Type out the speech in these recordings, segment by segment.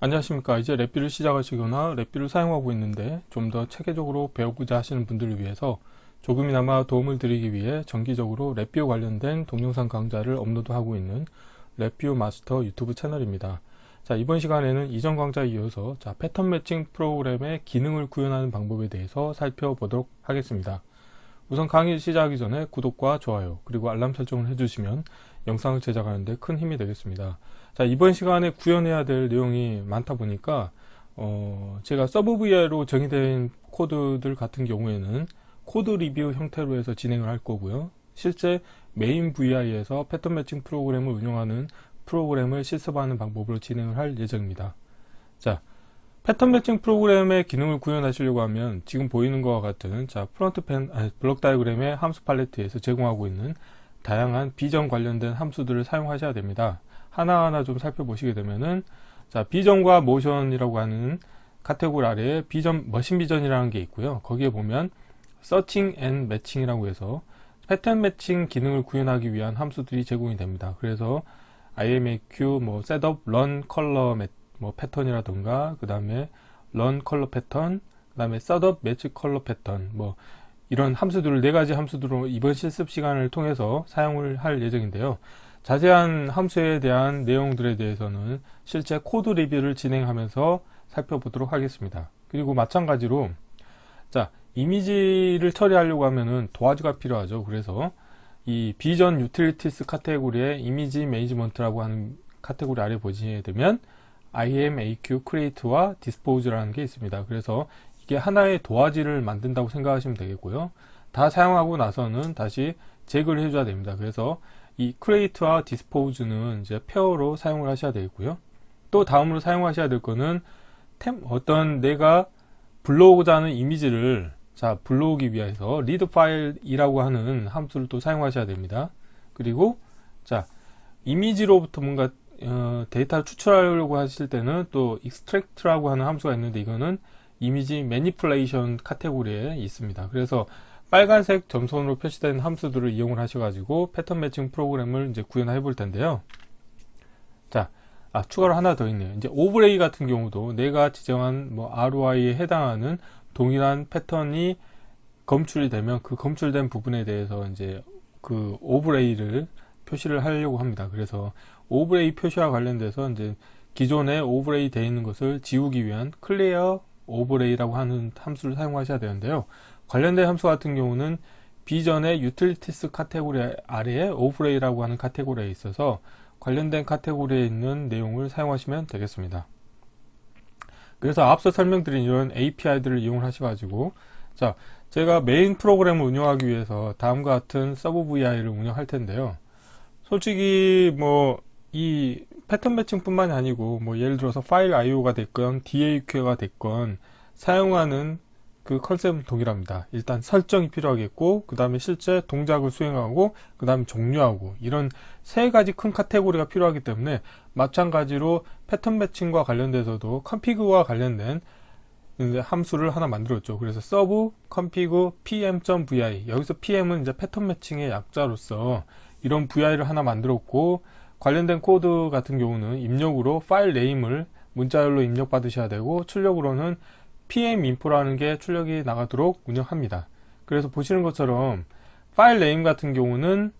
안녕하십니까. 이제 랩뷰를 시작하시거나 랩뷰를 사용하고 있는데 좀 더 체계적으로 배우고자 하시는 분들을 위해서 조금이나마 도움을 드리기 위해 정기적으로 랩뷰 관련된 동영상 강좌를 업로드하고 있는 랩뷰 마스터 유튜브 채널입니다. 자, 이번 시간에는 이전 강좌에 이어서 패턴 매칭 프로그램의 기능을 구현하는 방법에 대해서 살펴보도록 하겠습니다. 우선 강의 시작하기 전에 구독과 좋아요 그리고 알람 설정을 해주시면 영상을 제작하는 데 큰 힘이 되겠습니다. 자, 이번 시간에 구현해야 될 내용이 많다 보니까 제가 서브 VI로 정의된 코드들 같은 경우에는 코드 리뷰 형태로 해서 진행을 할 거고요. 실제 메인 VI에서 패턴 매칭 프로그램을 운영하는 프로그램을 실습하는 방법으로 진행을 할 예정입니다. 자, 패턴 매칭 프로그램의 기능을 구현하시려고 하면 지금 보이는 것과 같은 블록 다이어그램의 함수 팔레트에서 제공하고 있는 다양한 비전 관련된 함수들을 사용하셔야 됩니다. 하나하나 좀 살펴보시게 되면은 비전과 모션이라고 하는 카테고리 아래에 머신 비전이라는 게 있고요. 거기에 보면 서칭 앤 매칭이라고 해서 패턴 매칭 기능을 구현하기 위한 함수들이 제공이 됩니다. 그래서 IMAQ, 셋업, 런 컬러 패턴이라든가, 그 다음에 런 컬러 패턴, 그 다음에 셋업 매치 컬러 패턴, 이런 함수들을 4가지 함수들로 이번 실습 시간을 통해서 사용을 할 예정인데요. 자세한 함수에 대한 내용들에 대해서는 실제 코드 리뷰를 진행하면서 살펴보도록 하겠습니다. 그리고 마찬가지로 이미지를 처리하려고 하면은 도화지가 필요하죠. 그래서 이 비전 유틸리티스 카테고리의 이미지 매니지먼트라고 하는 카테고리 아래 보시게 되면 IMAQ create와 dispose라는 게 있습니다. 그래서 이게 하나의 도화지를 만든다고 생각하시면 되겠고요. 다 사용하고 나서는 다시 제거를 해줘야 됩니다. 그래서 이 create와 dispose는 이제 페어로 사용을 하셔야 되겠고요. 또 다음으로 사용하셔야 될 거는 내가 불러오고자 하는 이미지를 불러오기 위해서 read file이라고 하는 함수를 또 사용하셔야 됩니다. 그리고 이미지로부터 뭔가 데이터를 추출하려고 하실 때는 또 extract라고 하는 함수가 있는데 이거는 이미지 manipulation 카테고리에 있습니다. 그래서 빨간색 점선으로 표시된 함수들을 이용을 하셔가지고 패턴 매칭 프로그램을 이제 구현해 볼 텐데요. 추가로 하나 더 있네요. 이제 오브레이 같은 경우도 내가 지정한 ROI에 해당하는 동일한 패턴이 검출이 되면 그 검출된 부분에 대해서 이제 그 오브레이를 표시를 하려고 합니다. 그래서 오브레이 표시와 관련돼서 이제 기존에 오브레이 되어 있는 것을 지우기 위한 클리어 오브레이라고 하는 함수를 사용하셔야 되는데요. 관련된 함수 같은 경우는 비전의 유틸리티스 카테고리 아래에 오브레이라고 하는 카테고리에 있어서 관련된 카테고리에 있는 내용을 사용하시면 되겠습니다. 그래서 앞서 설명드린 이런 API들을 이용을 하셔가지고 제가 메인 프로그램을 운영하기 위해서 다음과 같은 서브 VI를 운영할 텐데요. 솔직히 이 패턴 매칭 뿐만이 아니고 예를 들어서 파일 IO가 됐건 DAQ가 됐건 사용하는 그 컨셉은 동일합니다. 일단 설정이 필요하겠고, 그 다음에 실제 동작을 수행하고, 그 다음에 종료하고, 이런 3가지 큰 카테고리가 필요하기 때문에 마찬가지로 패턴 매칭과 관련돼서도 config와 관련된 함수를 하나 만들었죠. 그래서 serve config pm.vi, 여기서 pm은 이제 패턴 매칭의 약자로서 이런 vi를 하나 만들었고, 관련된 코드 같은 경우는 입력으로 파일 네임을 문자열로 입력받으셔야 되고, 출력으로는 pminfo라는 게 출력이 나가도록 운영합니다. 그래서 보시는 것처럼 파일 네임 같은 경우는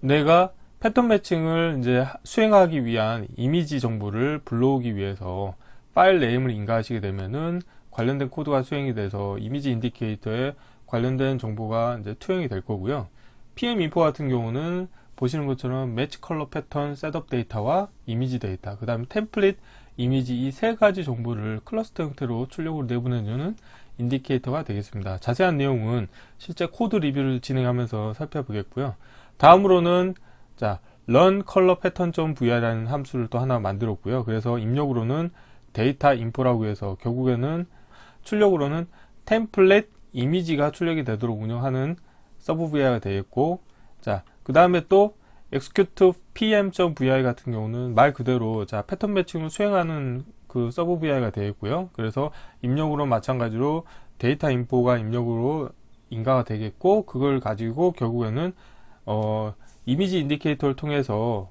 내가 패턴 매칭을 이제 수행하기 위한 이미지 정보를 불러오기 위해서 파일 네임을 인가하시게 되면은 관련된 코드가 수행이 돼서 이미지 인디케이터에 관련된 정보가 이제 투영이 될 거고요. pminfo 같은 경우는 보시는 것처럼 매치 컬러 패턴 셋업 데이터와 이미지 데이터, 그 다음에 템플릿 이미지 이 3가지 정보를 클러스터 형태로 출력으로 내보내주는 인디케이터가 되겠습니다. 자세한 내용은 실제 코드 리뷰를 진행하면서 살펴보겠고요. 다음으로는 run color pattern.vi라는 함수를 또 하나 만들었고요. 그래서 입력으로는 데이터 인포라고 해서 결국에는 출력으로는 템플릿 이미지가 출력이 되도록 운영하는 서브 VI가 되겠고, 그 다음에 또 execute pm.vi 같은 경우는 말 그대로 패턴 매칭을 수행하는 그 서브 VI가 되겠고요. 그래서 입력으로 마찬가지로 데이터 인포가 입력으로 인가가 되겠고, 그걸 가지고 결국에는 이미지 인디케이터를 통해서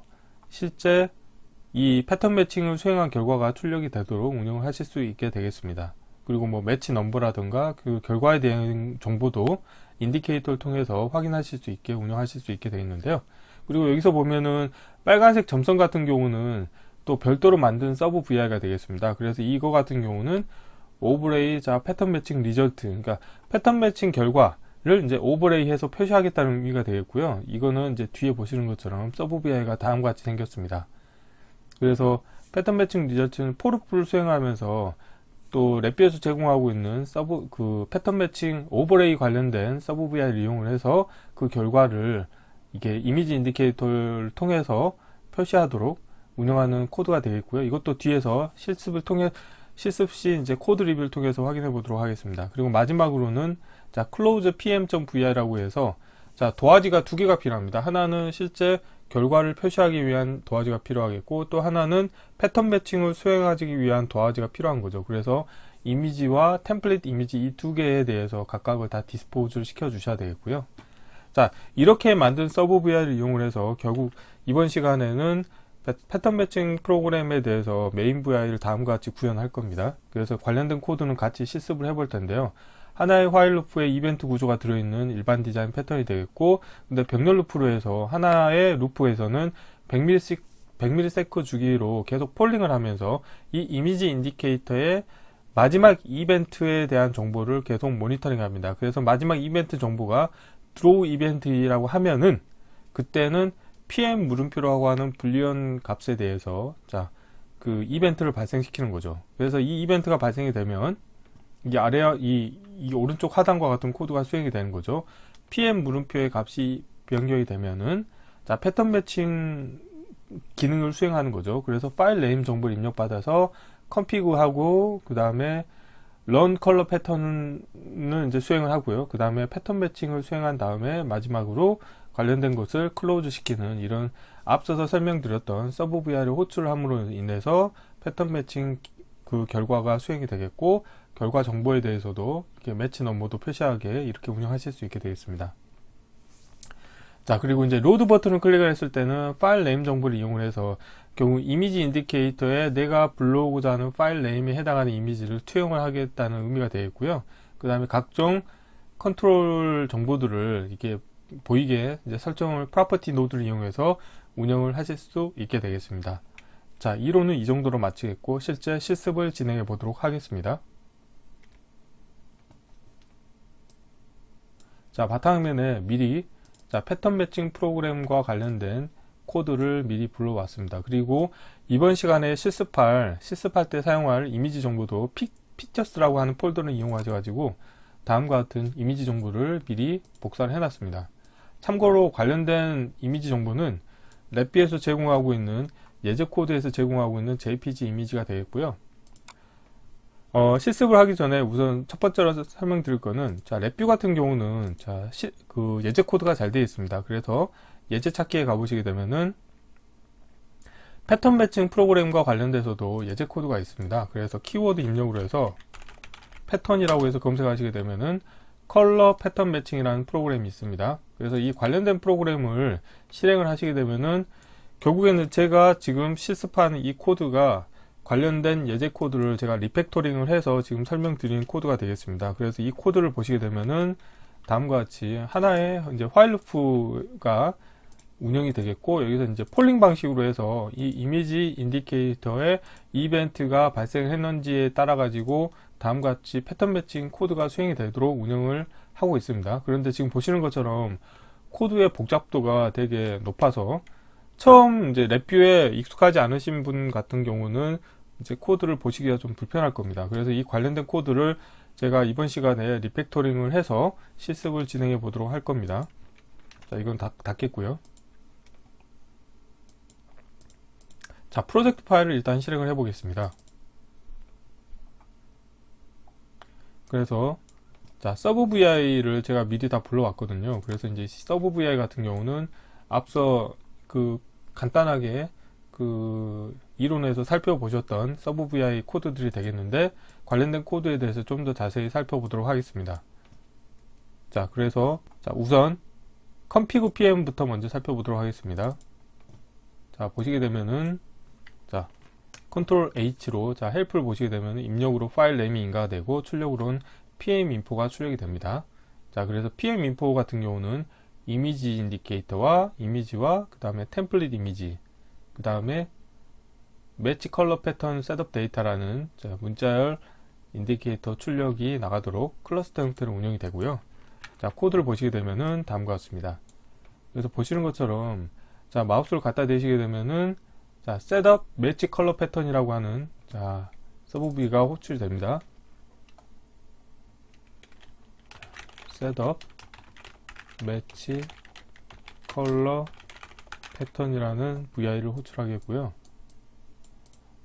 실제 이 패턴 매칭을 수행한 결과가 출력이 되도록 운영을 하실 수 있게 되겠습니다. 그리고 뭐 매치 넘버라든가 그 결과에 대한 정보도 인디케이터를 통해서 확인하실 수 있게 운영하실 수 있게 되어 있는데요. 그리고 여기서 보면은 빨간색 점선 같은 경우는 또 별도로 만든 서브 VI가 되겠습니다. 그래서 이거 같은 경우는 오버레이 자 패턴 매칭 리절트, 그러니까 패턴 매칭 결과를 이제 오버레이 해서 표시하겠다는 의미가 되겠고요. 이거는 이제 뒤에 보시는 것처럼 서브 VI가 다음과 같이 생겼습니다. 그래서 패턴 매칭 리절트는 포르프를 수행하면서 또 랩비에서 제공하고 있는 그 패턴 매칭 오버레이 관련된 서브 VI를 이용을 해서 그 결과를 이게 이미지 인디케이터를 통해서 표시하도록 운영하는 코드가 되겠고요. 이것도 뒤에서 실습 시 이제 코드 리뷰를 통해서 확인해 보도록 하겠습니다. 그리고 마지막으로는 자, close pm.vi라고 해서 자, 도화지가 두 개가 필요합니다. 하나는 실제 결과를 표시하기 위한 도화지가 필요하겠고, 또 하나는 패턴 매칭을 수행하기 위한 도화지가 필요한 거죠. 그래서 이미지와 템플릿 이미지 이 두 개에 대해서 각각을 다 디스포즈를 시켜 주셔야 되겠고요. 자, 이렇게 만든 서브 VI를 이용을 해서 결국 이번 시간에는 패턴 매칭 프로그램에 대해서 메인 VI를 다음과 같이 구현할 겁니다. 그래서 관련된 코드는 같이 실습을 해볼 텐데요. 하나의 화일 루프에 이벤트 구조가 들어있는 일반 디자인 패턴이 되겠고, 근데 병렬 루프로 해서 하나의 루프에서는 100ms 주기로 계속 폴링을 하면서 이 이미지 인디케이터의 마지막 이벤트에 대한 정보를 계속 모니터링 합니다. 그래서 마지막 이벤트 정보가 드로우 이벤트라고 하면은 그때는 PM 물음표라고 하는 불리언 값에 대해서 자, 그 이벤트를 발생시키는 거죠. 그래서 이 이벤트가 발생이 되면 이 이 오른쪽 하단과 같은 코드가 수행이 되는 거죠. PM 물음표의 값이 변경이 되면은 자, 패턴 매칭 기능을 수행하는 거죠. 그래서 파일 네임 정보를 입력받아서 컴피그하고 그 다음에 run color 패턴은 이제 수행을 하고요. 그 다음에 패턴 매칭을 수행한 다음에 마지막으로 관련된 것을 클로즈 시키는 이런 앞서서 설명드렸던 서브 VI를 호출을 함으로 인해서 패턴 매칭 그 결과가 수행이 되겠고, 결과 정보에 대해서도 이렇게 매치 넘버도 표시하게 이렇게 운영하실 수 있게 되겠습니다. 자, 그리고 이제 로드 버튼을 클릭을 했을 때는 파일 네임 정보를 이용을 해서 경우 이미지 인디케이터에 내가 불러오고자 하는 파일 네임에 해당하는 이미지를 투영을 하겠다는 의미가 되겠고요. 그 다음에 각종 컨트롤 정보들을 이렇게 보이게 이제 설정을 프로퍼티 노드를 이용해서 운영을 하실 수 있게 되겠습니다. 자, 이론은 이 정도로 마치겠고 실제 실습을 진행해 보도록 하겠습니다. 자, 바탕화면에 미리 자, 패턴 매칭 프로그램과 관련된 코드를 미리 불러왔습니다. 그리고 이번 시간에 실습할 때 사용할 이미지 정보도 피처스라고 하는 폴더를 이용하셔가지고 다음과 같은 이미지 정보를 미리 복사를 해놨습니다. 참고로 관련된 이미지 정보는 랩비에서 제공하고 있는 예제 코드에서 제공하고 있는 JPG 이미지가 되겠고요. 실습을 하기 전에 우선 첫 번째로 설명드릴 거는 자, 랩뷰 같은 경우는 자, 그 예제 코드가 잘 되어 있습니다. 그래서 예제 찾기에 가보시게 되면은 패턴 매칭 프로그램과 관련돼서도 예제 코드가 있습니다. 그래서 키워드 입력으로 해서 패턴이라고 해서 검색하시게 되면은 컬러 패턴 매칭이라는 프로그램이 있습니다. 그래서 이 관련된 프로그램을 실행을 하시게 되면은 결국에는 제가 지금 실습하는 이 코드가 관련된 예제 코드를 제가 리팩토링을 해서 지금 설명드린 코드가 되겠습니다. 그래서 이 코드를 보시게 되면은 다음과 같이 하나의 이제 화일 루프가 운영이 되겠고, 여기서 이제 폴링 방식으로 해서 이 이미지 인디케이터에 이벤트가 발생했는지에 따라 가지고 다음과 같이 패턴 매칭 코드가 수행이 되도록 운영을 하고 있습니다. 그런데 지금 보시는 것처럼 코드의 복잡도가 되게 높아서 처음 이제 랩뷰에 익숙하지 않으신 분 같은 경우는 이제 코드를 보시기가 좀 불편할 겁니다. 그래서 이 관련된 코드를 제가 이번 시간에 리팩토링을 해서 실습을 진행해 보도록 할 겁니다. 자, 이건 닫겠고요. 자, 프로젝트 파일을 일단 실행을 해 보겠습니다. 그래서 자, 서브 VI를 제가 미리 다 불러왔거든요. 그래서 이제 서브 VI 같은 경우는 앞서 그 간단하게 그 이론에서 살펴보셨던 서브 VI 코드들이 되겠는데, 관련된 코드에 대해서 좀 더 자세히 살펴보도록 하겠습니다. 자, 그래서 자, 우선 config PM부터 먼저 살펴보도록 하겠습니다. 자, 보시게 되면은 컨트롤 H로 자 헬프를 보시게 되면 입력으로 파일 네임이 인가가 되고 출력으로는 PMinfo가 출력이 됩니다. 자 그래서 PMinfo 같은 경우는 이미지 인디케이터와 이미지와 그 다음에 템플릿 이미지 그 다음에 매치 컬러 패턴 셋업 데이터라는 자, 문자열 인디케이터 출력이 나가도록 클러스터 형태로 운영이 되고요. 자 코드를 보시게 되면은 다음과 같습니다. 그래서 보시는 것처럼 자 마우스를 갖다 대시게 되면은 자 셋업 매치 컬러 패턴이라고 하는 자 서브뷰가 호출이 됩니다. 셋업 매치 컬러 패턴이라는 VI를 호출하겠고요.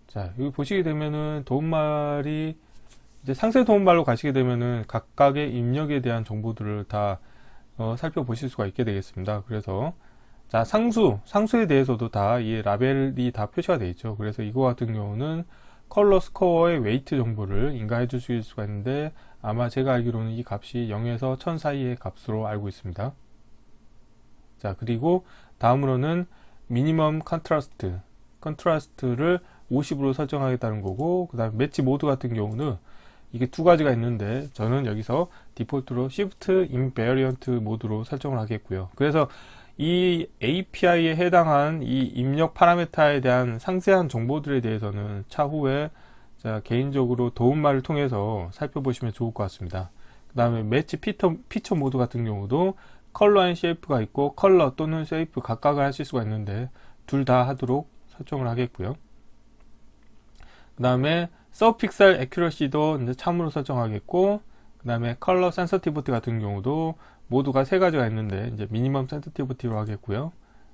자 여기 보시게 되면은 도움말이 이제 상세 도움말로 가시게 되면은 각각의 입력에 대한 정보들을 다 살펴보실 수가 있게 되겠습니다. 그래서 자 상수에 대해서도 다 이 라벨이 다 표시가 되어 있죠. 그래서 이거 같은 경우는 컬러 스코어의 웨이트 정보를 인가해 주실 수가 있는데 아마 제가 알기로는 이 값이 0에서 1000 사이의 값으로 알고 있습니다. 자 그리고 다음으로는 미니멈 컨트라스트를 50으로 설정하겠다는 거고, 그 다음에 매치 모드 같은 경우는 이게 두 가지가 있는데 저는 여기서 디폴트로 Shift Invariant 모드로 설정을 하겠고요. 그래서 이 API에 해당한 이 입력 파라미터에 대한 상세한 정보들에 대해서는 차후에 자, 개인적으로 도움말을 통해서 살펴보시면 좋을 것 같습니다. 그 다음에 매치 피처 모드 같은 경우도 컬러 앤 쉐이프가 있고 컬러 또는 쉐이프 각각을 하실 수가 있는데 둘 다 하도록 설정을 하겠고요. 그 다음에 서픽셀 애큐러시도 이제 참으로 설정하겠고, 그 다음에 컬러 센서티비티 같은 경우도 모두가 세 가지가 있는데 이제 미니멈 센서티비티로 하겠고요.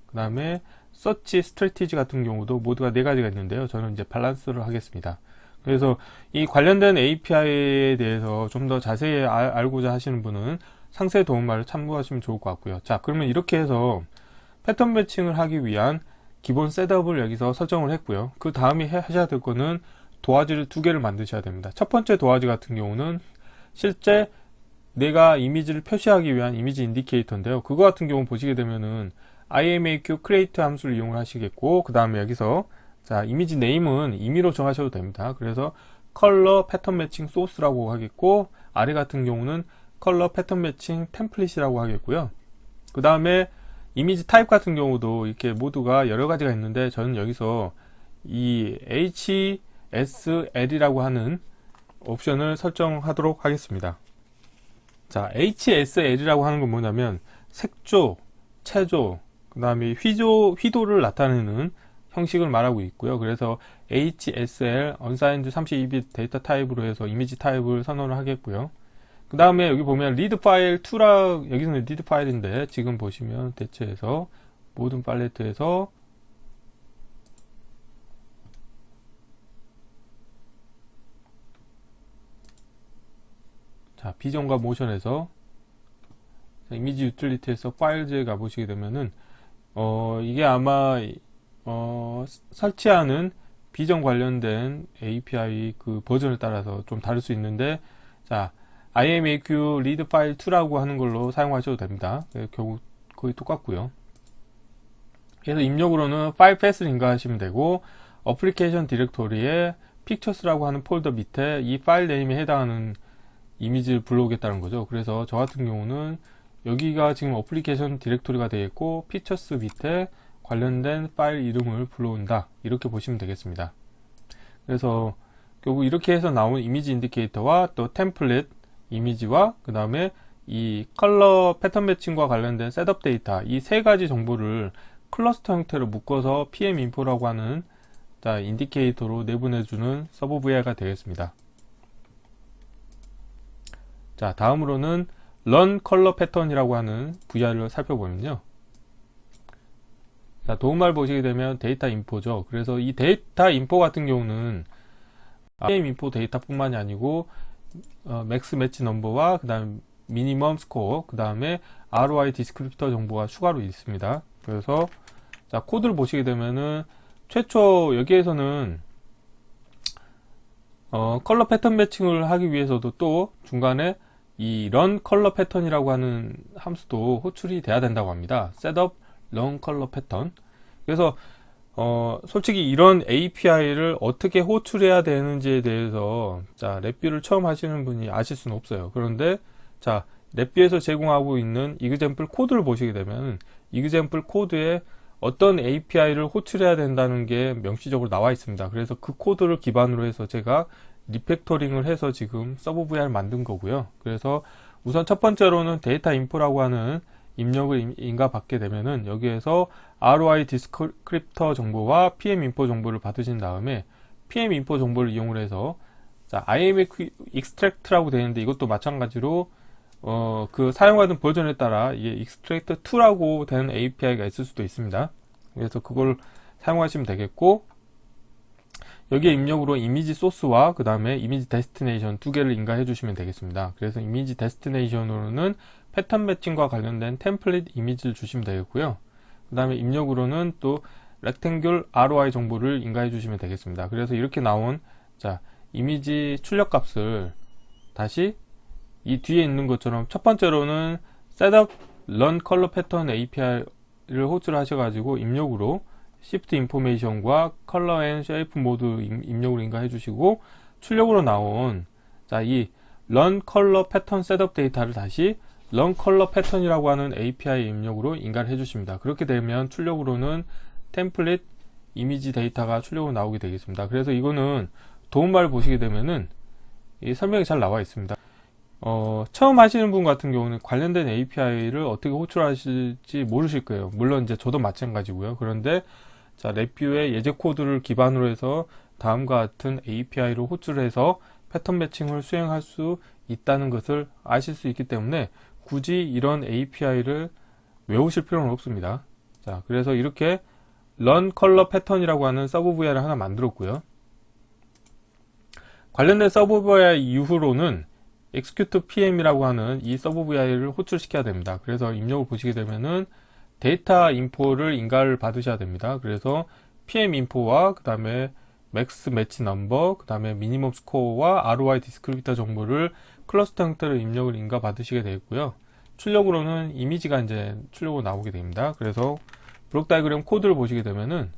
그 다음에 서치 스트래티지 같은 경우도 모두가 네 가지가 있는데요. 저는 이제 밸런스를 하겠습니다. 그래서 이 관련된 API에 대해서 좀 더 자세히 알고자 하시는 분은 상세 도움말을 참고하시면 좋을 것 같고요. 자, 그러면 이렇게 해서 패턴 매칭을 하기 위한 기본 셋업을 여기서 설정을 했고요. 그 다음에 하셔야 될 거는 도화지를 두 개를 만드셔야 됩니다. 첫 번째 도화지 같은 경우는 실제 내가 이미지를 표시하기 위한 이미지 인디케이터인데요. 그거 같은 경우 보시게 되면은 IMAQ create 함수를 이용을 하시겠고, 그 다음에 여기서 자 이미지 네임은 임의로 정하셔도 됩니다. 그래서 컬러 패턴 매칭 소스라고 하겠고, 아래 같은 경우는 컬러 패턴 매칭 템플릿이라고 하겠고요. 그 다음에 이미지 타입 같은 경우도 이렇게 모두가 여러 가지가 있는데 저는 여기서 이 HSL이라고 하는 옵션을 설정하도록 하겠습니다. 자, HSL이라고 하는 건 뭐냐면 색조, 채조, 그 다음에 휘도를 나타내는 형식을 말하고 있고요. 그래서 HSL unsigned 32bit 데이터 타입으로 해서 이미지 타입을 선언을 하겠고요. 그 다음에 여기 보면 read file 2라, 여기서는 read 파일인데 지금 보시면 대체해서 모든 팔레트에서 자, 비전과 모션에서 이미지 유틸리티에서 파일즈에 가보시게 되면은 이게 아마 설치하는 비전 관련된 API 그 버전을 따라서 좀 다를 수 있는데, 자 IMAQ read file 2라고 하는 걸로 사용하셔도 됩니다. 결국 거의 똑같고요. 그래서 입력으로는 파일 패스를 인가하시면 되고, 어플리케이션 디렉토리에 픽처스라고 하는 폴더 밑에 이 파일 네임에 해당하는 이미지를 불러오겠다는 거죠. 그래서 저 같은 경우는 여기가 지금 어플리케이션 디렉토리가 되어 있고 픽처스 밑에 관련된 파일 이름을 불러온다, 이렇게 보시면 되겠습니다. 그래서 결국 이렇게 해서 나온 이미지 인디케이터와 또 템플릿 이미지와 그 다음에 이 컬러 패턴 매칭과 관련된 셋업 데이터, 이 세 가지 정보를 클러스터 형태로 묶어서 PMinfo라고 하는 인디케이터로 내보내주는 서버 VI가 되겠습니다. 자, 다음으로는 run color pattern이라고 하는 VI를 살펴보면요. 자, 도움말 보시게 되면 데이터 인포죠. 그래서 이 데이터 인포 같은 경우는 PMinfo 데이터뿐만이 아니고 맥스 매치 넘버와 그 다음 미니멈 스코어, 그 다음에 ROI 디스크립터 정보가 추가로 있습니다. 그래서 자, 코드를 보시게 되면은 최초 여기에서는 컬러 패턴 매칭을 하기 위해서도 또 중간에 이 run color pattern이라고 하는 함수도 호출이 돼야 된다고 합니다. setup run color pattern. 그래서 솔직히 이런 API를 어떻게 호출해야 되는지에 대해서 자, 랩뷰를 처음 하시는 분이 아실 수는 없어요. 그런데 자, 랩뷰에서 제공하고 있는 이그젬플 코드를 보시게 되면 이그젬플 코드에 어떤 API를 호출해야 된다는 게 명시적으로 나와 있습니다. 그래서 그 코드를 기반으로 해서 제가 리팩토링을 해서 지금 서브 VR을 만든 거고요. 그래서 우선 첫 번째로는 데이터 인포라고 하는 입력을 인가받게 되면은 여기에서 ROI 디스크립터 정보와 PM 인포 정보를 받으신 다음에 PM 인포 정보를 이용을 해서 자, IMAQ extract라고 되어 있는데 이것도 마찬가지로 그 사용하는 버전에 따라 이게 extract 2라고 되는 API가 있을 수도 있습니다. 그래서 그걸 사용하시면 되겠고 여기에 입력으로 이미지 소스와 그 다음에 이미지 데스티네이션 두 개를 인가해 주시면 되겠습니다. 그래서 이미지 데스티네이션으로는 패턴 매칭과 관련된 템플릿 이미지를 주시면 되겠고요. 그 다음에 입력으로는 또 렉탱귤 ROI 정보를 인가해 주시면 되겠습니다. 그래서 이렇게 나온 자 이미지 출력 값을 다시 이 뒤에 있는 것처럼 첫 번째로는 셋업 run color pattern API를 호출을 하셔가지고 입력으로 shift information과 color and shape 모두 입력으로 인가해 주시고 출력으로 나온 자 이 run color pattern setup 데이터를 다시 run color pattern이라고 하는 API 입력으로 인가를 해 주십니다. 그렇게 되면 출력으로는 템플릿 이미지 데이터가 출력으로 나오게 되겠습니다. 그래서 이거는 도움말을 보시게 되면은 이 설명이 잘 나와 있습니다. 처음 하시는 분 같은 경우는 관련된 API를 어떻게 호출하실지 모르실 거예요. 물론 이제 저도 마찬가지고요. 그런데 자, 랩뷰의 예제 코드를 기반으로 해서 다음과 같은 API를 호출해서 패턴 매칭을 수행할 수 있다는 것을 아실 수 있기 때문에 굳이 이런 API를 외우실 필요는 없습니다. 자, 그래서 이렇게 run color pattern이라고 하는 서브 VI를 하나 만들었고요. 관련된 서브 VI 이후로는 execute PM이라고 하는 이 서브 VI를 호출시켜야 됩니다. 그래서 입력을 보시게 되면은 데이터 인포를 인가를 받으셔야 됩니다. 그래서 PM 인포와 그 다음에 맥스 매치 넘버, 그 다음에 미니멈 스코어와 ROI 디스크립터 정보를 클러스터 형태로 입력을 인가 받으시게 되겠고요. 출력으로는 이미지가 이제 출력으로 나오게 됩니다. 그래서 블록 다이그램 코드를 보시게 되면은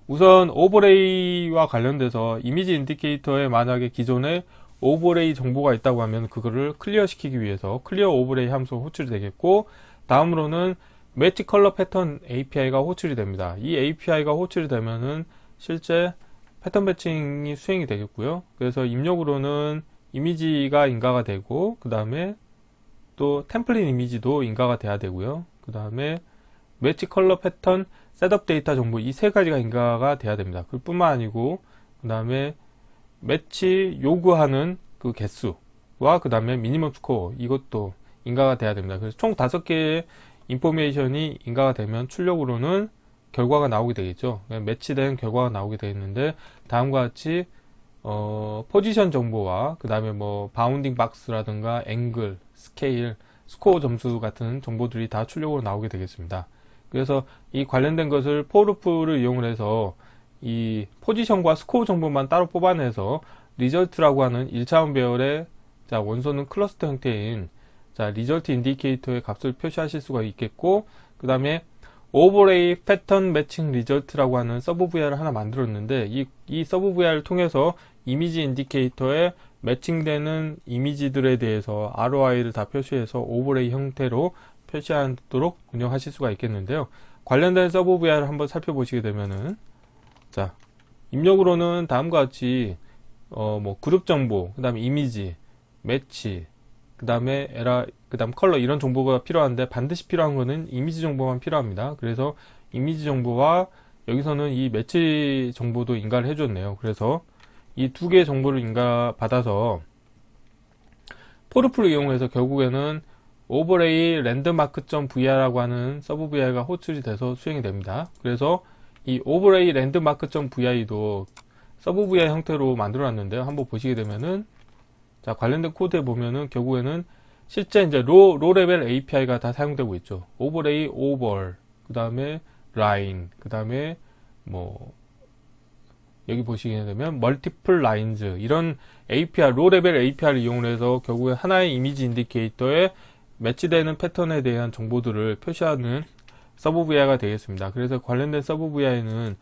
우선 오버레이와 관련돼서 이미지 인디케이터에 만약에 기존에 오버레이 정보가 있다고 하면 그거를 클리어 시키기 위해서 클리어 오버레이 함수가 호출이 되겠고 다음으로는 매치 컬러 패턴 API가 호출이 됩니다. 이 API가 호출이 되면은 실제 패턴 매칭이 수행이 되겠고요. 그래서 입력으로는 이미지가 인가가 되고 그 다음에 또 템플릿 이미지도 인가가 돼야 되고요. 그 다음에 매치 컬러 패턴 셋업 데이터 정보 이 세 가지가 인가가 돼야 됩니다. 그뿐만 아니고 그 다음에 매치 요구하는 그 개수와 그 다음에 미니멈 스코어 이것도 인가가 돼야 됩니다. 그래서 총 5개의 인포메이션이 인가가 되면 출력으로는 결과가 나오게 되겠죠. 매치된 결과가 나오게 되겠는데 다음과 같이 포지션 정보와 그 다음에 뭐 바운딩 박스라든가 앵글, 스케일, 스코어 점수 같은 정보들이 다 출력으로 나오게 되겠습니다. 그래서 이 관련된 것을 포르프를 이용을 해서 이 포지션과 스코어 정보만 따로 뽑아내서 리절트라고 하는 1차원 배열의 자, 원소는 클러스터 형태인 자, 리절트 인디케이터의 값을 표시하실 수가 있겠고 그 다음에 오버레이 패턴 매칭 리절트라고 하는 서브 VI를 하나 만들었는데 이 서브 VI를 통해서 이미지 인디케이터에 매칭되는 이미지들에 대해서 ROI를 다 표시해서 오버레이 형태로 표시하도록 운영하실 수가 있겠는데요. 관련된 서브 VI를 한번 살펴보시게 되면은 자, 입력으로는 다음과 같이 뭐 그룹 정보, 그 다음에 이미지, 매치, 그 다음에 에라, 그 다음 컬러 이런 정보가 필요한데 반드시 필요한 거는 이미지 정보만 필요합니다. 그래서 이미지 정보와 여기서는 이 매치 정보도 인가를 해줬네요. 그래서 이 두 개의 정보를 인가 받아서 포르프를 이용해서 결국에는 오버레이 랜드마크.vr라고 하는 서브 VI가 호출이 돼서 수행이 됩니다. 그래서 이 오버레이 랜드마크.vi도 서브 VI 형태로 만들어 놨는데요. 한번 보시게 되면은 자, 관련된 코드에 보면은 결국에는 실제 이제 로 레벨 API가 다 사용되고 있죠. 오버레이, 오버, 그 다음에 라인, 그 다음에 뭐 여기 보시게 되면 멀티플 라인즈 이런 API, 로 레벨 API를 이용해서 결국에 하나의 이미지 인디케이터에 매치되는 패턴에 대한 정보들을 표시하는 서브 VI가 되겠습니다. 그래서 관련된 서브 VI는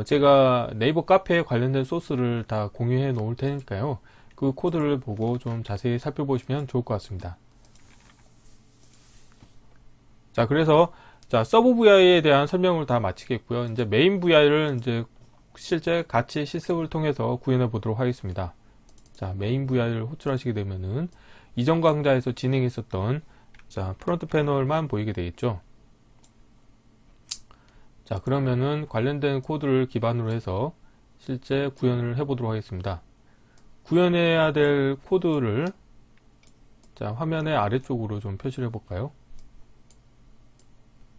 제가 네이버 카페에 관련된 소스를 다 공유해 놓을 테니까요. 그 코드를 보고 좀 자세히 살펴보시면 좋을 것 같습니다. 자, 그래서 자, 서브 VI에 대한 설명을 다 마치겠고요. 이제 메인 VI를 이제 실제 같이 실습을 통해서 구현해 보도록 하겠습니다. 자, 메인 VI를 호출하시게 되면은 이전 강좌에서 진행했었던 자, 프론트 패널만 보이게 되겠죠. 자, 그러면은 관련된 코드를 기반으로 해서 실제 구현을 해 보도록 하겠습니다. 구현해야 될 코드를 자, 화면의 아래쪽으로 좀 표시를 해 볼까요?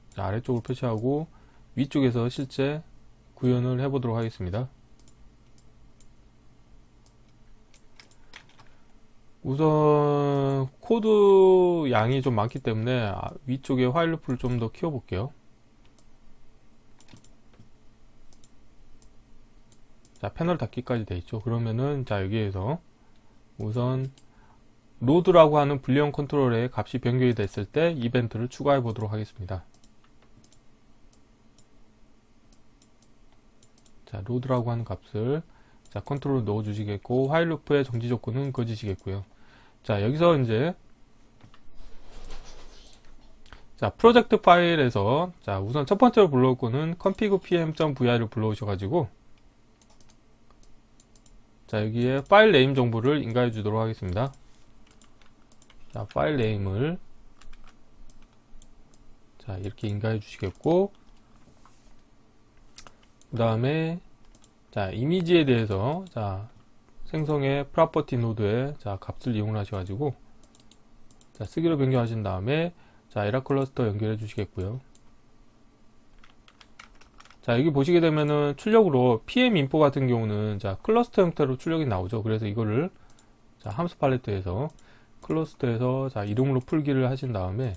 자, 아래쪽으로 표시하고 위쪽에서 실제 구현을 해 보도록 하겠습니다. 우선 코드 양이 좀 많기 때문에 위쪽에 화일 루프를 좀 더 키워 볼게요. 자, 패널 닫기까지 돼 있죠. 그러면은 자, 여기에서 우선 로드라고 하는 불리언 컨트롤의 값이 변경이 됐을 때 이벤트를 추가해 보도록 하겠습니다. 자, 로드라고 하는 값을 자, 컨트롤 넣어 주시겠고, 화일 루프의 정지 조건은 거짓이겠고요. 자, 여기서 이제 자, 프로젝트 파일에서 자, 우선 첫 번째로 불러올 거는 config pm.vi를 불러오셔가지고 자, 여기에 파일 네임 정보를 인가해 주도록 하겠습니다. 자, 파일 네임을 자, 이렇게 인가해 주시겠고, 그 다음에 자, 이미지에 대해서 자, 생성의 프로퍼티 노드에 자, 값을 이용하셔가지고 자, 쓰기로 변경하신 다음에 자, 에라 클러스터 연결해 주시겠고요. 자, 여기 보시게 되면은 출력으로 pminfo 같은 경우는 자, 클러스터 형태로 출력이 나오죠. 그래서 이거를 자, 함수 팔레트에서 클러스터에서 자, 이름으로 풀기를 하신 다음에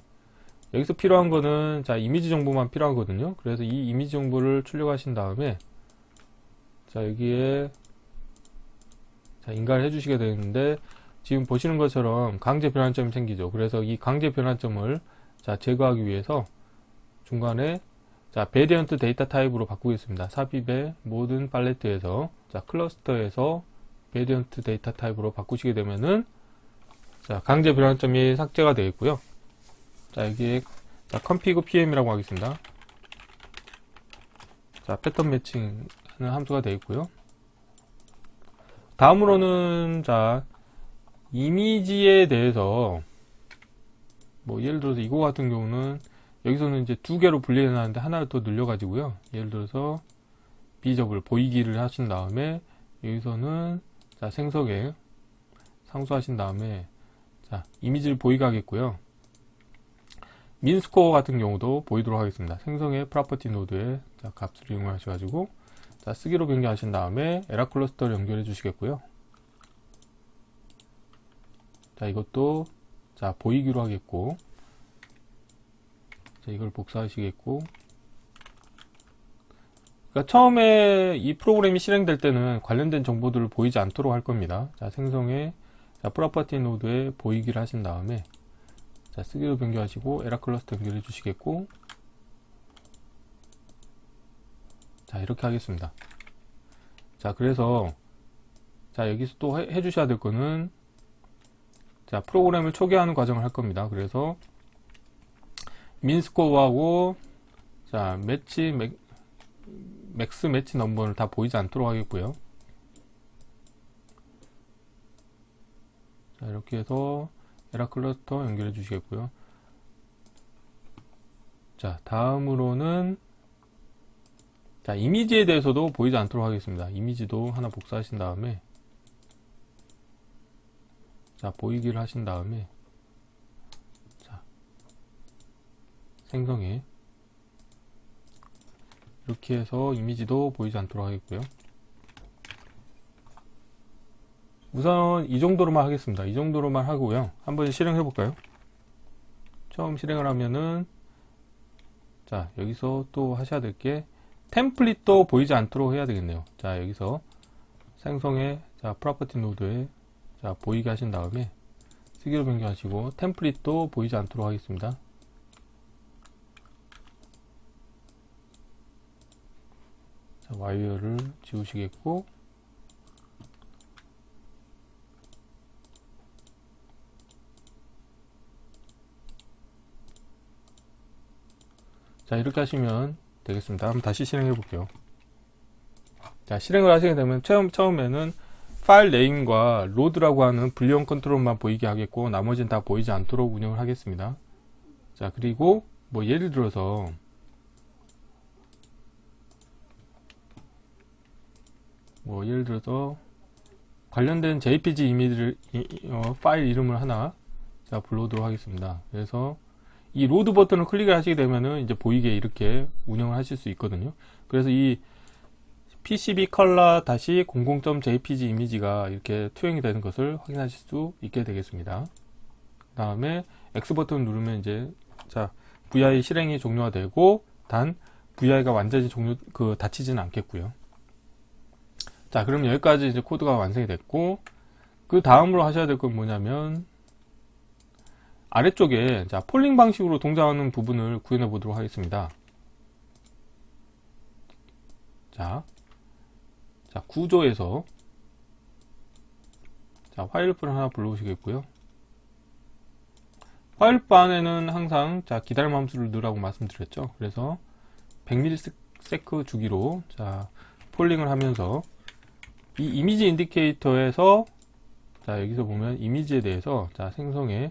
여기서 필요한 거는 자, 이미지 정보만 필요하거든요. 그래서 이 이미지 정보를 출력하신 다음에 자, 여기에 자, 인가를 해 주시게 되는데 지금 보시는 것처럼 강제 변환점이 생기죠. 그래서 이 강제 변환점을 자, 제거하기 위해서 중간에 자, 베리언트 데이터 타입으로 바꾸겠습니다. 삽입의 모든 팔레트에서 자, 클러스터에서 베리언트 데이터 타입으로 바꾸시게 되면은 자, 강제 변환점이 삭제가 되어 있고요. 자, 여기에 자, config pm이라고 하겠습니다. 자, 패턴 매칭 하는 함수가 되어 있고요. 다음으로는 자, 이미지에 대해서 뭐 예를 들어서 이거 같은 경우는 여기서는 이제 두 개로 분리해 놨는데 하나를 또 늘려 가지고요. 예를 들어서 비저블 보이기를 하신 다음에 여기서는 자, 생성에 상수하신 다음에 자, 이미지를 보이게 하겠고요. 민스코어 같은 경우도 보이도록 하겠습니다. 생성의 프로퍼티 노드에 자, 값을 이용하셔가지고 자, 쓰기로 변경하신 다음에 에라 클러스터를 연결해 주시겠고요. 자, 이것도 자, 보이기로 하겠고, 자, 이걸 복사하시겠고, 그러니까 처음에 이 프로그램이 실행될 때는 관련된 정보들을 보이지 않도록 할 겁니다. 자, 생성의 자, 프로퍼티 노드에 보이기를 하신 다음에 자, 쓰기로 변경하시고 에라 클러스터 연결해 주시겠고, 자, 이렇게 하겠습니다. 자, 그래서 자, 여기서 또 해 주셔야 될 거는 자, 프로그램을 초기화하는 과정을 할 겁니다. 그래서 민스코어하고 자, 맥스 매치 넘버를 다 보이지 않도록 하겠고요. 자, 이렇게 해서 에라 클러스터 연결해 주시겠고요. 자, 다음으로는 자, 이미지에 대해서도 보이지 않도록 하겠습니다. 이미지도 하나 복사하신 다음에 자, 보이기를 하신 다음에 자, 생성해 이렇게 해서 이미지도 보이지 않도록 하겠고요. 우선 이 정도로만 하겠습니다. 이 정도로만 하고요. 한번 실행해 볼까요? 처음 실행을 하면은 자, 여기서 또 하셔야 될 게 템플릿도 보이지 않도록 해야 되겠네요. 자, 여기서 생성의 자, 프로퍼티 노드에 자, 보이게 하신 다음에 쓰기로 변경하시고 템플릿도 보이지 않도록 하겠습니다. 자, 와이어를 지우시겠고, 자, 이렇게 하시면 되겠습니다. 한번 다시 실행해 볼게요. 자, 실행을 하시게 되면 처음에는 파일 네임과 로드라고 하는 불리언 컨트롤만 보이게 하겠고, 나머지는 다 보이지 않도록 운영을 하겠습니다. 자, 그리고 뭐 예를 들어서 관련된 JPG 이미지를 파일 이름을 하나 자 불러오도록 하겠습니다. 그래서 이 로드 버튼을 클릭을 하시게 되면은 이제 보이게 이렇게 운영을 하실 수 있거든요. 그래서 이 PCB color -00.jpg 이미지가 이렇게 투영이 되는 것을 확인하실 수 있게 되겠습니다. 그 다음에 X 버튼을 누르면 이제 자 VI 실행이 종료가 되고, 단 VI가 완전히 닫히지는 않겠고요. 자, 그럼 여기까지 이제 코드가 완성이 됐고, 그 다음으로 하셔야 될 건 뭐냐면 아래쪽에 자 폴링 방식으로 동작하는 부분을 구현해 보도록 하겠습니다. 자 구조에서 자 화일풀을 하나 불러오시겠고요. 화일풀 안에는 항상 자 기다림 함수를 넣으라고 말씀드렸죠. 그래서 100ms 주기로 자 폴링을 하면서 이 이미지 인디케이터에서 자 여기서 보면 이미지에 대해서 자 생성에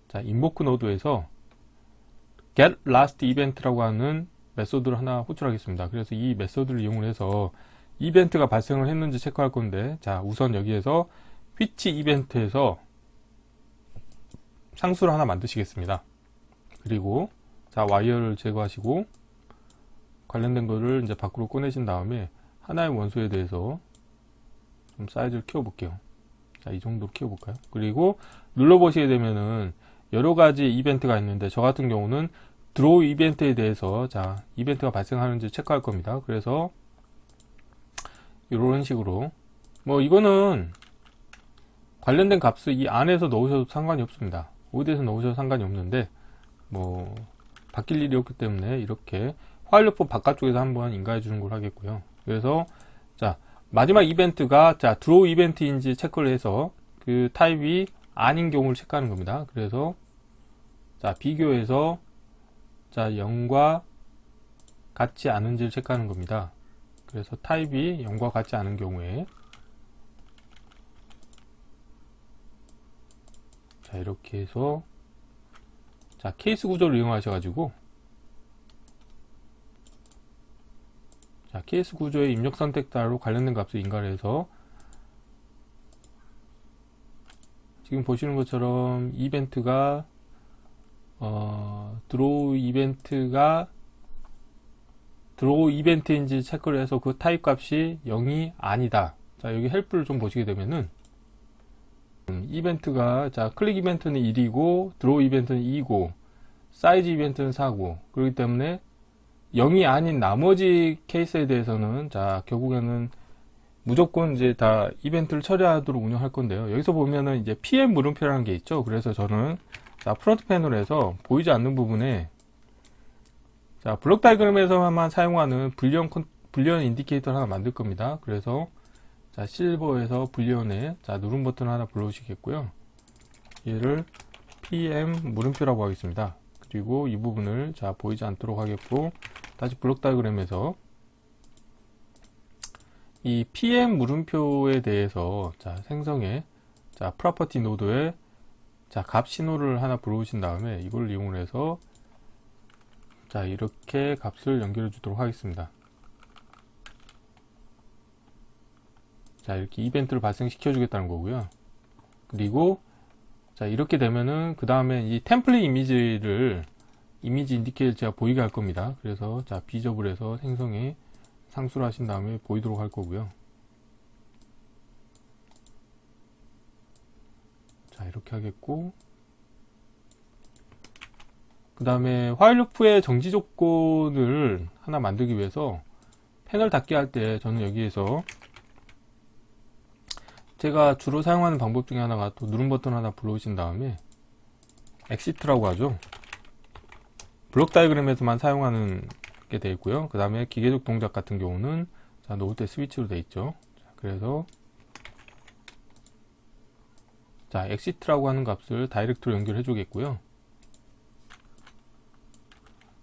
자 인보크 노드에서 get last event라고 하는 메소드를 하나 호출하겠습니다. 그래서 이 메소드를 이용해서 이벤트가 발생을 했는지 체크할 건데, 자 우선 여기에서 which 이벤트에서 상수를 하나 만드시겠습니다. 그리고 자 와이어를 제거하시고 관련된 거를 이제 밖으로 꺼내신 다음에 하나의 원소에 대해서 좀 사이즈를 키워 볼게요. 자 이 정도로 키워 볼까요? 그리고 눌러 보시게 되면은 여러 가지 이벤트가 있는데, 저 같은 경우는 드로우 이벤트에 대해서 자 이벤트가 발생하는지 체크할 겁니다. 그래서 이런 식으로 뭐 이거는 관련된 값을 이 안에서 넣으셔도 상관이 없습니다. 어디에서 넣으셔도 상관이 없는데 뭐 바뀔 일이 없기 때문에 이렇게 화일러프 바깥쪽에서 한번 인가해 주는 걸 하겠고요. 그래서 자 마지막 이벤트가 자 드로우 이벤트인지 체크를 해서 그 타입이 아닌 경우를 체크하는 겁니다. 그래서 자 비교해서 자 0과 같지 않은지를 체크하는 겁니다. 그래서 타입이 0과 같지 않은 경우에 자 이렇게 해서 자 케이스 구조를 이용하셔가지고 자 케이스 구조의 입력 선택 따로 관련된 값을 인가를 해서 지금 보시는 것처럼 이벤트가 드로우 이벤트인지 체크를 해서 그 타입 값이 0이 아니다. 자 여기 헬프를 좀 보시게 되면은 이벤트가 자 클릭 이벤트는 1이고 드로우 이벤트는 2고 사이즈 이벤트는 4고, 그렇기 때문에 0이 아닌 나머지 케이스에 대해서는 자 결국에는 무조건 이제 다 이벤트를 처리하도록 운영할 건데요. 여기서 보면은 이제 PM 물음표라는 게 있죠. 그래서 저는 자 프론트 패널에서 보이지 않는 부분에 자 블록 다이그램에서만 사용하는 불리언 인디케이터를 하나 만들 겁니다. 그래서 자 실버에서 불리언에 자 누른 버튼 하나 불러주시겠고요. 얘를 PM 물음표라고 하겠습니다. 그리고 이 부분을 자 보이지 않도록 하겠고, 다시 블록 다이그램에서 이 PM 물음표에 대해서 자 생성에 자 프로퍼티 노드에 자 값 신호를 하나 불러오신 다음에 이걸 이용해서 자 이렇게 값을 연결해 주도록 하겠습니다. 자 이렇게 이벤트를 발생시켜 주겠다는 거고요. 그리고 자 이렇게 되면은 그 다음에 이 템플릿 이미지 인디케이터가 보이게 할 겁니다. 그래서 자 비접을 해서 생성에 상수를 하신 다음에 보이도록 할 거고요. 자 이렇게 하겠고, 그 다음에 화일 루프의 정지 조건을 하나 만들기 위해서 패널 닫기 할 때 저는 여기에서 제가 주로 사용하는 방법 중에 하나가 또 누른 버튼 하나 불러오신 다음에 엑시트라고 하죠. 블록 다이그램에서만 사용하는 게 되어 있고요. 그 다음에 기계적 동작 같은 경우는 자, 놓을 때 스위치로 되어 있죠. 자, 그래서 자, exit라고 하는 값을 다이렉트로 연결해 주겠고요.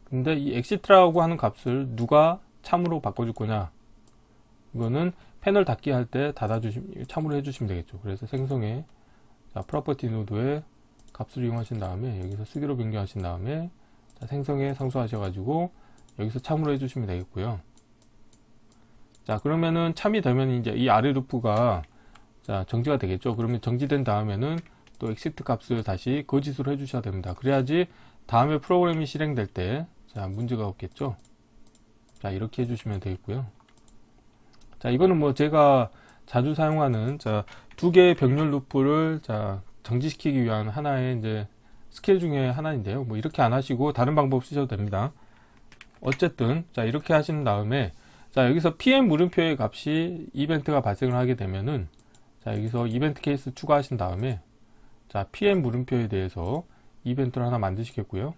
근데 이 exit라고 하는 값을 누가 참으로 바꿔줄 거냐? 이거는 패널 닫기 할 때 참으로 해주시면 되겠죠. 그래서 생성에 자, 프로퍼티 노드에 값을 이용하신 다음에 여기서 수기로 변경하신 다음에 자, 생성에 상수하셔가지고 여기서 참으로 해주시면 되겠고요. 자, 그러면은 참이 되면 이제 이 아래 루프가 자, 정지가 되겠죠. 그러면 정지된 다음에는 또 exit 값을 다시 거짓으로 해주셔야 됩니다. 그래야지 다음에 프로그램이 실행될 때 자, 문제가 없겠죠. 자, 이렇게 해주시면 되겠고요. 자, 이거는 뭐 제가 자주 사용하는 자, 두 개의 병렬 루프를 자, 정지시키기 위한 하나의 이제 스킬 중에 하나인데요. 뭐 이렇게 안 하시고 다른 방법 쓰셔도 됩니다. 어쨌든 자, 이렇게 하신 다음에 자, 여기서 PM 물음표의 값이 이벤트가 발생을 하게 되면은 자, 여기서 이벤트 케이스 추가하신 다음에 자, PM 물음표에 대해서 이벤트를 하나 만드시겠고요.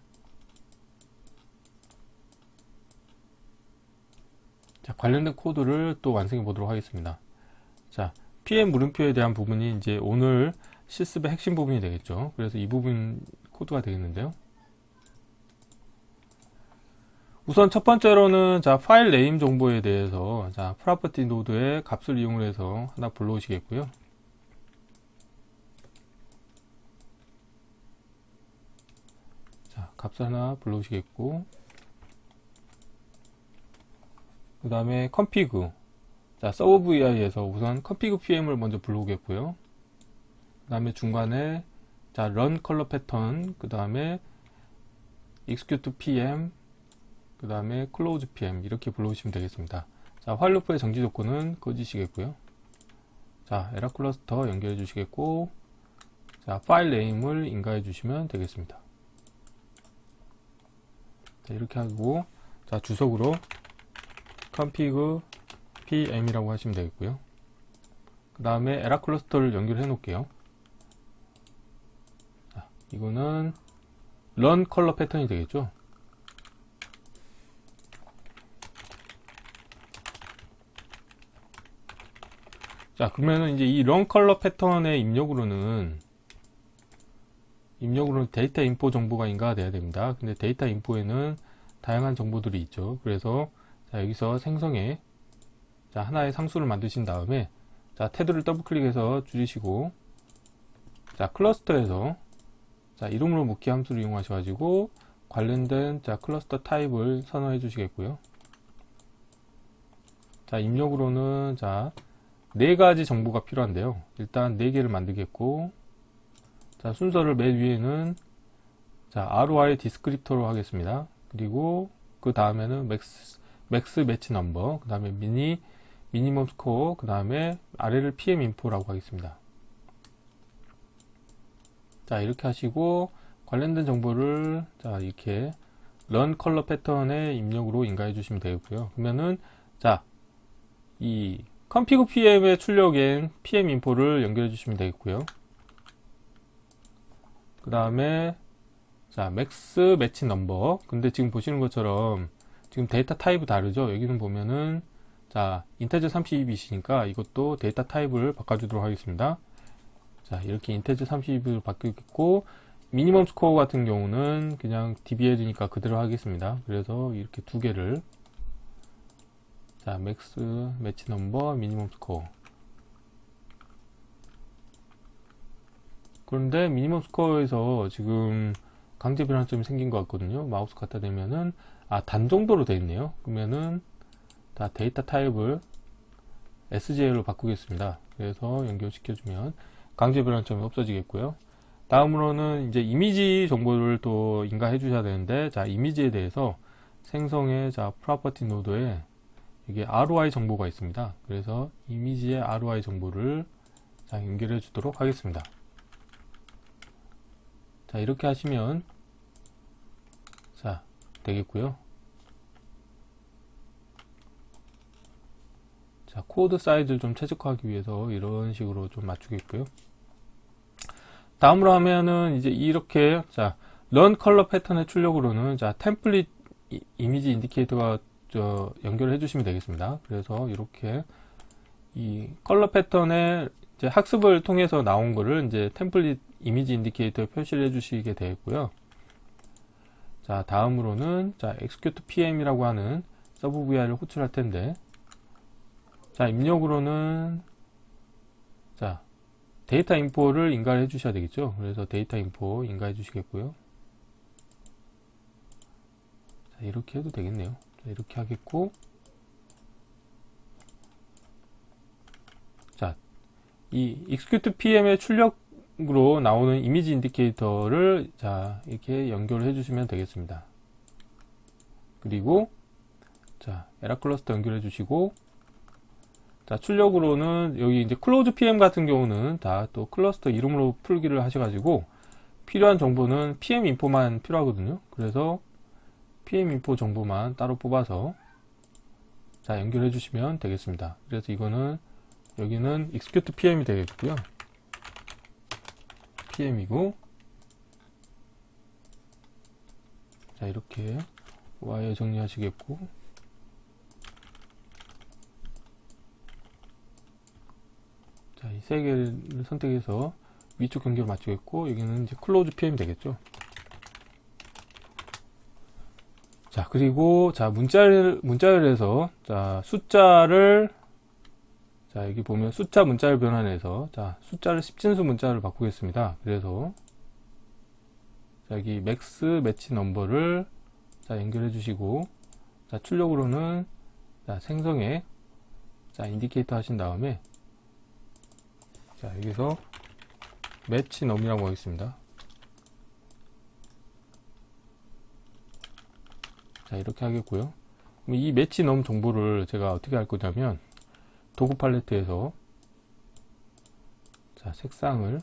자, 관련된 코드를 또 완성해 보도록 하겠습니다. 자, PM 물음표에 대한 부분이 이제 오늘 실습의 핵심 부분이 되겠죠. 그래서 이 부분 코드가 되겠는데요. 우선 첫 번째로는 자, 파일 네임 정보에 대해서 자, 프로퍼티 노드의 값을 이용해서 하나 불러오시겠고요. 자, 값을 하나 불러오시겠고, 그 다음에 config 자, serve-vi에서 우선 config pm을 먼저 불러오겠고요. 그 다음에 중간에 자, run color pattern, 그 다음에 execute pm, 그 다음에 close pm 이렇게 불러오시면 되겠습니다. 자, while loop의 정지 조건은 거짓이겠고요. 자, 에러 클러스터 연결해 주시겠고, 자, 파일 네임을 인가해 주시면 되겠습니다. 자, 이렇게 하고, 자, 주석으로 config pm이라고 하시면 되겠고요. 그 다음에 에러 클러스터를 연결해 놓을게요. 자, 이거는 run color 패턴이 되겠죠. 자, 그러면은 이제 이 run color 패턴의 입력으로는 데이터 인포 정보가 인가가 돼야 됩니다. 근데 데이터 인포에는 다양한 정보들이 있죠. 그래서 자, 여기서 생성에 자, 하나의 상수를 만드신 다음에 자, 테두를 더블 클릭해서 줄이시고, 자, 클러스터에서 자, 이름으로 묻기 함수를 이용하셔가지고 관련된 자, 클러스터 타입을 선언해 주시겠고요. 자, 입력으로는 자, 4가지 정보가 필요한데요. 일단 4개를 만들겠고, 자, 순서를 맨 위에는 자, ROI 디스크립터로 하겠습니다. 그리고 그 다음에는 맥스 매치 넘버, 그 다음에 미니멈 스코어, 그 다음에 아래를 PM 인포라고 하겠습니다. 자, 이렇게 하시고 관련된 정보를 자, 이렇게 run color 패턴의 입력으로 인가해 주시면 되겠고요. 그러면은 자, 이 config pm의 출력엔 PM 인포를 연결해 주시면 되겠고요. 그 다음에 자, 맥스 매치 넘버. 근데 지금 보시는 것처럼 지금 데이터 타입이 다르죠. 여기는 보면은 자, 인테저 32bit이니까 이것도 데이터 타입을 바꿔주도록 하겠습니다. 자, 이렇게 인테저 32bit으로 바뀌었고, 미니멈 스코어 같은 경우는 그냥 dbl이니까 그대로 하겠습니다. 그래서 이렇게 두 개를 자, 맥스 매치 넘버, 미니멈 스코어. 그런데 미니멈 스코어에서 지금 강제 변환점이 생긴 것 같거든요. 마우스 갖다 대면은 단 정도로 되어 있네요. 그러면은 다 데이터 타입을 SGL로 바꾸겠습니다. 그래서 연결시켜주면 강제 변환점이 없어지겠고요. 다음으로는 이제 이미지 정보를 또 인가해 주셔야 되는데, 자, 이미지에 대해서 생성의 자, 프로퍼티 노드에 이게 ROI 정보가 있습니다. 그래서 이미지의 ROI 정보를 자, 연결해 주도록 하겠습니다. 자, 이렇게 하시면 자, 되겠고요. 자, 코드 사이즈를 좀 최적화하기 위해서 이런 식으로 좀 맞추겠고요. 다음으로 하면은 이제 이렇게 자, run color 패턴의 출력으로는 자, 템플릿 이미지 인디케이터가 연결해 주시면 되겠습니다. 그래서 이렇게 이 컬러 패턴의 이제 학습을 통해서 나온 거를 이제 템플릿 이미지 인디케이터에 표시를 해 주시게 되겠고요. 자, 다음으로는 자, execute PM이라고 하는 서브 VI를 호출할 텐데, 자, 입력으로는 자, 데이터 인포를 인가를 해 주셔야 되겠죠. 그래서 데이터 인포 인가해 주시겠고요. 자, 이렇게 해도 되겠네요. 자, 이렇게 하겠고, 자, 이 execute PM의 출력으로 나오는 이미지 인디케이터를 자, 이렇게 연결을 해 주시면 되겠습니다. 그리고 자, 에라 클러스터 연결해 주시고, 자, 출력으로는 여기 이제 클로즈 PM 같은 경우는 다 또 클러스터 이름으로 풀기를 하셔가지고 필요한 정보는 PM 인포만 필요하거든요. 그래서 PM 인포 정보만 따로 뽑아서 자, 연결해 주시면 되겠습니다. 그래서 이거는 여기는 execute PM이 되겠고요. PM이고, 자, 이렇게 와이어 정리하시겠고, 자, 이 세 개를 선택해서 위쪽 경계를 맞추겠고, 여기는 이제 클로즈 PM 되겠죠. 자, 그리고 자, 문자열에서 자, 숫자를 자, 여기 보면 숫자 문자열 변환해서 자, 숫자를 10진수 문자를 바꾸겠습니다. 그래서 자, 여기 맥스 매치 넘버를 자, 연결해 주시고, 자, 출력으로는 자, 생성에 자, 인디케이터 하신 다음에 자, 여기서 매치 넘이라고 하겠습니다. 자, 이렇게 하겠고요. 이 매치 넘 정보를 제가 어떻게 할 거냐면, 도구 팔레트에서 자, 색상을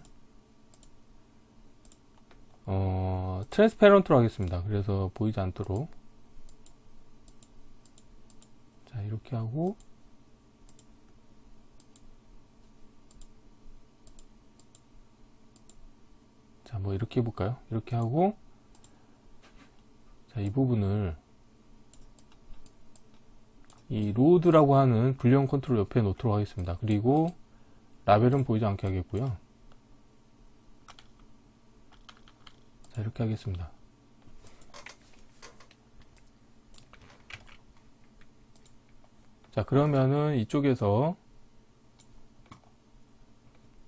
트랜스페런트로 하겠습니다. 그래서 보이지 않도록 자, 이렇게 하고, 자, 뭐 이렇게 해볼까요? 이렇게 하고, 자, 이 부분을 이 로드라고 하는 불리언 컨트롤 옆에 놓도록 하겠습니다. 그리고 라벨은 보이지 않게 하겠고요. 자, 이렇게 하겠습니다. 자, 그러면은 이쪽에서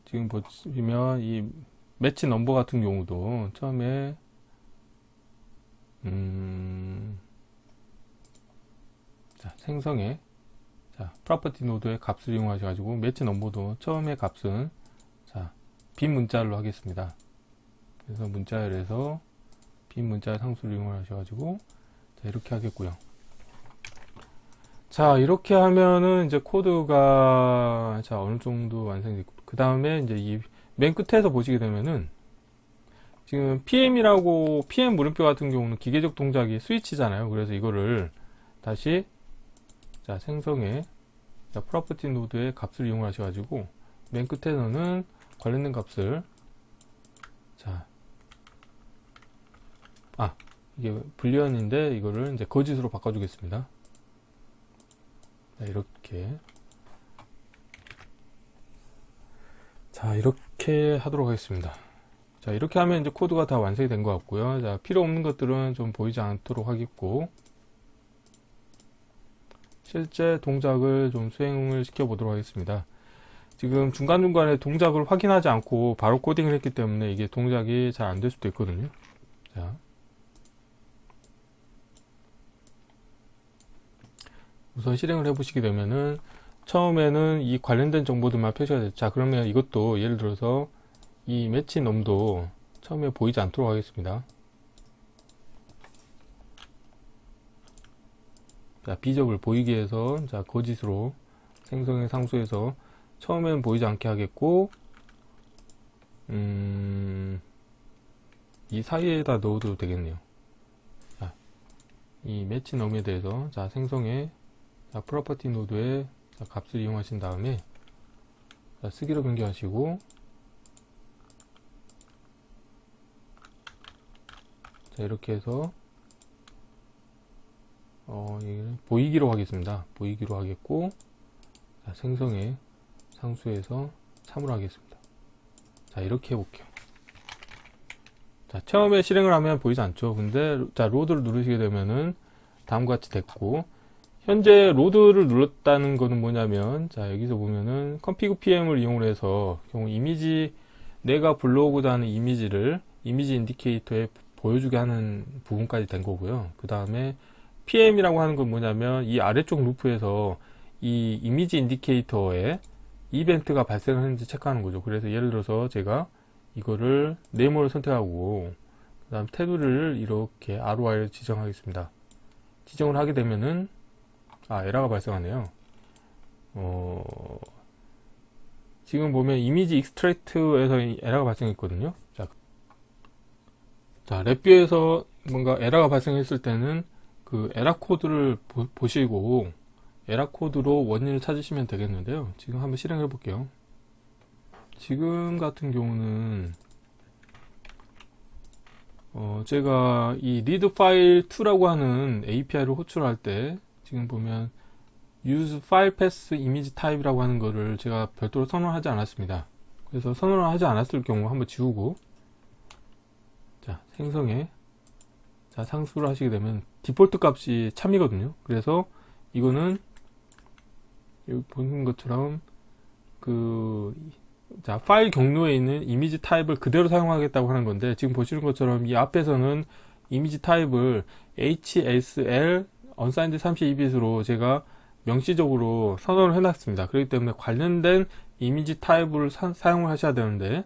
지금 보시면 이 매치 넘버 같은 경우도 처음에 자, 생성에 자, 프로퍼티 노드의 값을 이용하셔가지고 매치 넘버도 처음에 값은 자, 빈 문자열로 하겠습니다. 그래서 문자열에서 빈 문자열 상수를 이용하셔가지고 자, 이렇게 하겠고요. 자, 이렇게 하면은 이제 코드가 자, 어느 정도 완성됐고, 그 다음에 이제 이 맨 끝에서 보시게 되면은 지금 PM이라고 PM 물음표 같은 경우는 기계적 동작이 스위치잖아요. 그래서 이거를 다시 자, 생성에 자, 프로퍼티 노드의 값을 이용하셔가지고 맨 끝에서는 관련된 값을 자, 이게 불리언인데 이거를 이제 거짓으로 바꿔주겠습니다. 자, 이렇게 자, 이렇게 하도록 하겠습니다. 자, 이렇게 하면 이제 코드가 다 완성이 된 것 같고요. 자, 필요 없는 것들은 좀 보이지 않도록 하겠고, 실제 동작을 좀 수행을 시켜 보도록 하겠습니다. 지금 중간중간에 동작을 확인하지 않고 바로 코딩을 했기 때문에 이게 동작이 잘 안 될 수도 있거든요. 자, 우선 실행을 해 보시게 되면은 처음에는 이 관련된 정보들만 표시가 돼요. 자, 그러면 이것도 예를 들어서 이 매치 넘도 처음에 보이지 않도록 하겠습니다. 자, 비접을 보이게 해서 자, 거짓으로 생성의 상수에서 처음에는 보이지 않게 하겠고, 이 사이에다 넣어도 되겠네요. 자, 이 매치 넘에 대해서 자, 생성의 자, 프로퍼티 노드의 자, 값을 이용하신 다음에 자, 쓰기로 변경하시고, 자, 이렇게 해서 보이기로 하겠습니다. 보이기로 하겠고, 자, 생성에 상수에서 참으로 하겠습니다. 자, 이렇게 해볼게요. 자, 처음에 실행을 하면 보이지 않죠. 근데, 자, 로드를 누르시게 되면은 다음과 같이 됐고, 현재 로드를 눌렀다는 거는 뭐냐면, 자, 여기서 보면은 config PM을 이용해서 경우 이미지, 내가 불러오고자 하는 이미지를 이미지 인디케이터에 보여주게 하는 부분까지 된 거고요. 그 다음에 PM이라고 하는 건 뭐냐면 이 아래쪽 루프에서 이 이미지 인디케이터에 이벤트가 발생하는지 체크하는 거죠. 그래서 예를 들어서 제가 이거를 네모를 선택하고 그 다음 테두리를 이렇게 ROI를 지정하겠습니다. 지정을 하게 되면은 에러가 발생하네요. 지금 보면 이미지 익스트랙트에서 에러가 발생했거든요. 자, 랩뷰에서 뭔가 에러가 발생했을 때는 그 에러 코드를 보시고 에러 코드로 원인을 찾으시면 되겠는데요. 지금 한번 실행해 볼게요. 지금 같은 경우는 제가 이 read file 2라고 하는 API를 호출할 때 지금 보면 use file path image type이라고 하는 거를 제가 별도로 선언하지 않았습니다. 그래서 선언을 하지 않았을 경우 한번 지우고, 자, 생성에, 자, 상수를 하시게 되면 디폴트 값이 참이거든요. 그래서 이거는 여기 보는 것처럼 자, 파일 경로에 있는 이미지 타입을 그대로 사용하겠다고 하는 건데, 지금 보시는 것처럼 이 앞에서는 이미지 타입을 HSL unsigned 32bit으로 제가 명시적으로 선언을 해놨습니다. 그렇기 때문에 관련된 이미지 타입을 사용을 하셔야 되는데,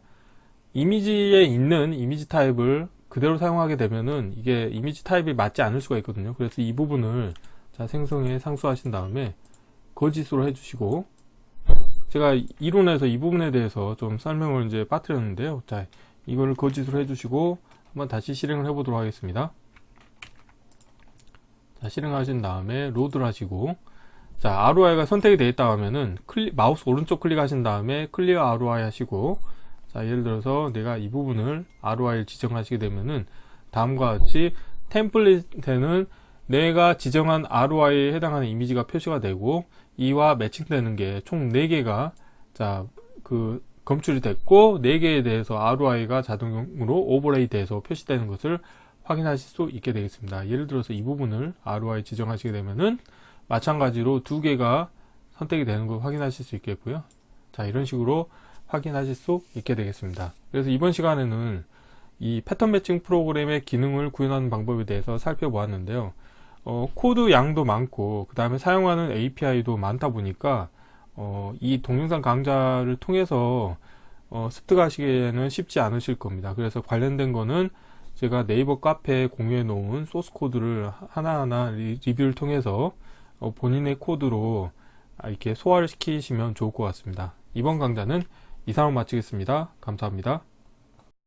이미지에 있는 이미지 타입을 그대로 사용하게 되면은 이게 이미지 타입이 맞지 않을 수가 있거든요. 그래서 이 부분을, 자, 생성에 상수하신 다음에 거짓으로 해주시고, 제가 이론에서 이 부분에 대해서 좀 설명을 이제 빠뜨렸는데요. 자, 이거를 거짓으로 해주시고 한번 다시 실행을 해보도록 하겠습니다. 자, 실행하신 다음에 로드를 하시고, 자, ROI가 선택이 되어 있다고 하면은 마우스 오른쪽 클릭하신 다음에 클리어 ROI 하시고, 자, 예를 들어서 내가 이 부분을 ROI를 지정하시게 되면은 다음과 같이 템플릿에는 내가 지정한 ROI에 해당하는 이미지가 표시가 되고, 이와 매칭되는 게 총 4개가 자, 검출이 됐고, 4개에 대해서 ROI가 자동으로 오버레이 돼서 표시되는 것을 확인하실 수 있게 되겠습니다. 예를 들어서 이 부분을 ROI 지정하시게 되면은 마찬가지로 2개가 선택이 되는 걸 확인하실 수 있겠고요. 자, 이런 식으로 확인하실 수 있게 되겠습니다. 그래서 이번 시간에는 이 패턴 매칭 프로그램의 기능을 구현하는 방법에 대해서 살펴보았는데요. 코드 양도 많고 그 다음에 사용하는 API도 많다 보니까 이 동영상 강좌를 통해서 습득하시기에는 쉽지 않으실 겁니다. 그래서 관련된 거는 제가 네이버 카페에 공유해 놓은 소스 코드를 하나하나 리뷰를 통해서 본인의 코드로 이렇게 소화를 시키시면 좋을 것 같습니다. 이번 강좌는 이상으로 마치겠습니다. 감사합니다.